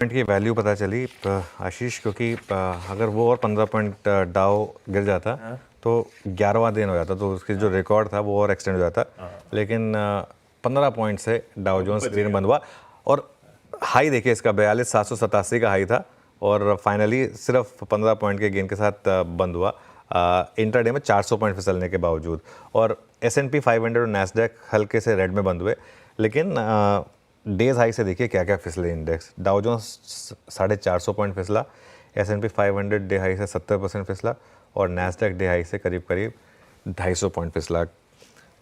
Point की value पता चली आशीष, क्योंकि अगर वो और 15 पॉइंट डाउ गिर जाता तो 11वां दिन हो जाता, तो उसकी जो रिकॉर्ड था वो और एक्सटेंड हो जाता। लेकिन 15 पॉइंट से डाउ जोन्स ग्रीन बंद हुआ और हाई देखिए इसका 42,787 का हाई था और फाइनली सिर्फ 15 पॉइंट के गेन के साथ बंद हुआ इंटरडे में 400 पॉइंट फिसलने के बावजूद। और S&P 500 और नैस्डैक हल्के से रेड में बंद हुए, लेकिन डेज हाई से देखिए क्या क्या फिसले इंडेक्स। डाउ जोन्स 450 पॉइंट फिसला, S&P 500 डे हाई से 70% फिसला और नैस्डैक डे हाई से करीब करीब 250 पॉइंट फिसला।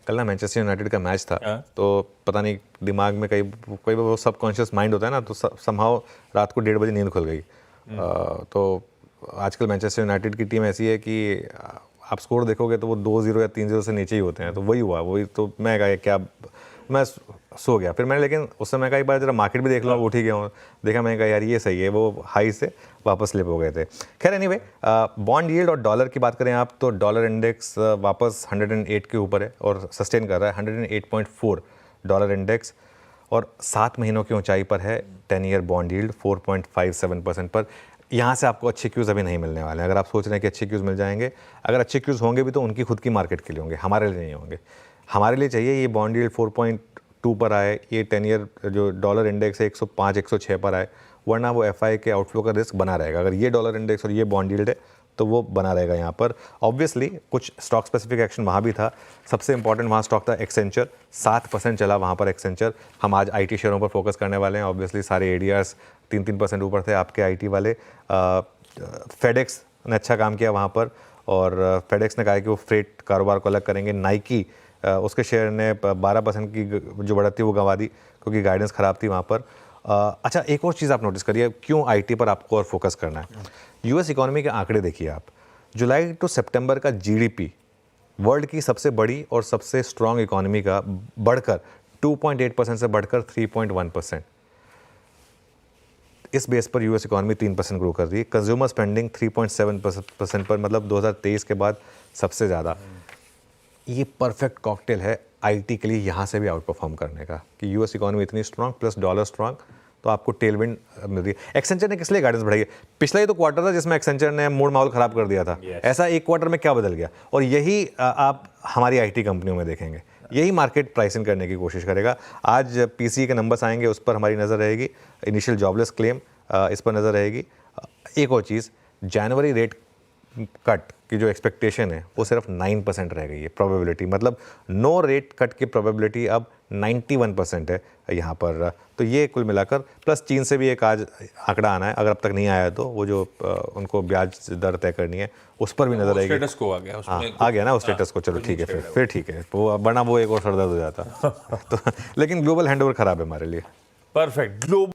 कल ना मैनचेस्टर यूनाइटेड का मैच था, तो पता नहीं दिमाग में कोई वो सबकॉन्शियस माइंड होता है ना, तो समहाउ रात को 1:30 बजे नींद खुल गई। तो आजकल मैनचेस्टर यूनाइटेड की टीम ऐसी है कि आप स्कोर देखोगे तो वो 2-0 या 3-0 से नीचे ही होते हैं। तो वही हुआ, वही तो मैं कहा क्या, मैं सो गया। फिर मैंने, लेकिन उस समय कहा एक बार जरा मार्केट भी देख लो, उठ ही गया हूँ, देखा, मैंने कहा यार ये सही है, वो हाई से वापस स्लिप हो गए थे। खैर एनीवे, बॉन्ड यील्ड और डॉलर की बात करें आप, तो डॉलर इंडेक्स वापस 108 के ऊपर है और सस्टेन कर रहा है 108.4 डॉलर इंडेक्स, और 7 महीनों की ऊंचाई पर है 10 ईयर बॉन्ड यील्ड 4.57% पर। यहाँ से आपको अच्छे क्यूज़ अभी नहीं मिलने वाले हैं। अगर आप सोच रहे हैं कि अच्छे क्यूज़ मिल जाएंगे, अगर अच्छे क्यूज़ होंगे भी तो उनकी खुद की मार्केट के लिए होंगे, हमारे लिए नहीं होंगे। हमारे लिए चाहिए ये बॉन्ड यील्ड 4.2 पर आए, ये 10 ईयर जो डॉलर इंडेक्स है 105-106 पर आए, वरना वो FI के आउटफ्लो का रिस्क बना रहेगा। अगर ये डॉलर इंडेक्स और ये बॉन्ड यील्ड है तो वो बना रहेगा यहाँ पर। ऑब्वियसली कुछ स्टॉक स्पेसिफिक एक्शन वहाँ भी था। सबसे इंपॉर्टेंट वहाँ स्टॉक था एक्सेंचर, 7% चला वहाँ पर एक्सेंचर। हम आज IT शेयरों पर फोकस करने वाले हैं। ऑब्वियसली सारे ADRs 3-3% ऊपर थे आपके IT वाले। फेडेक्स ने अच्छा काम किया वहाँ पर, और फेडेक्स ने कहा कि वो फ्रेट कारोबार को अलग करेंगे। नाइकी, उसके शेयर ने 12% की जो बढ़त थी वो गंवा दी, क्योंकि गाइडेंस ख़राब थी वहाँ पर। अच्छा, एक और चीज़ आप नोटिस करिए, क्यों IT पर आपको और फोकस करना है। US इकोनॉमी के आंकड़े देखिए आप, जुलाई टू सितंबर का GDP वर्ल्ड की सबसे बड़ी और सबसे स्ट्रॉन्ग इकोनॉमी का बढ़कर 2.8% से बढ़कर 3.1%। इस बेस पर US इकोनॉमी 3% ग्रो कर रही है। कंज्यूमर स्पेंडिंग 3.7% पर, मतलब 2023 के बाद सबसे ज़्यादा। ये परफेक्ट कॉकटेल है IT के लिए यहाँ से भी आउट परफॉर्म करने का, कि US इकोनॉमी इतनी स्ट्रांग प्लस डॉलर स्ट्रांग, तो आपको टेलविंड मिल रही है। एक्सेंचर ने किस लिए गाइडेंस बढ़ाई है? पिछला ही तो क्वार्टर था जिसमें एक्सेंचर ने मूड माहौल ख़राब कर दिया था। ऐसा एक क्वार्टर में क्या बदल गया? और यही आप हमारी IT कंपनियों में देखेंगे, यही मार्केट प्राइसिंग करने की कोशिश करेगा। आज PCE के नंबर्स आएंगे, उस पर हमारी नज़र रहेगी। इनिशियल जॉबलेस क्लेम, इस पर नज़र रहेगी। एक और चीज़, जनवरी रेट कट की जो एक्सपेक्टेशन है वो सिर्फ 9% रह गई है प्रोबेबिलिटी, मतलब नो रेट कट की प्रोबेबिलिटी अब 91% है यहाँ पर। तो ये कुल मिलाकर, प्लस चीन से भी एक आज आंकड़ा आना है, अगर अब तक नहीं आया तो वो जो उनको ब्याज दर तय करनी है उस पर भी नजर आएगी। स्टेटस को आ गया, हाँ आ गया ना उस स्टेटस को, चलो ठीक है, फिर ठीक है, वो वरना वो एक और सरदर्द हो जाता। तो लेकिन ग्लोबल हैंडओवर खराब है हमारे लिए। परफेक्ट। ग्लोबल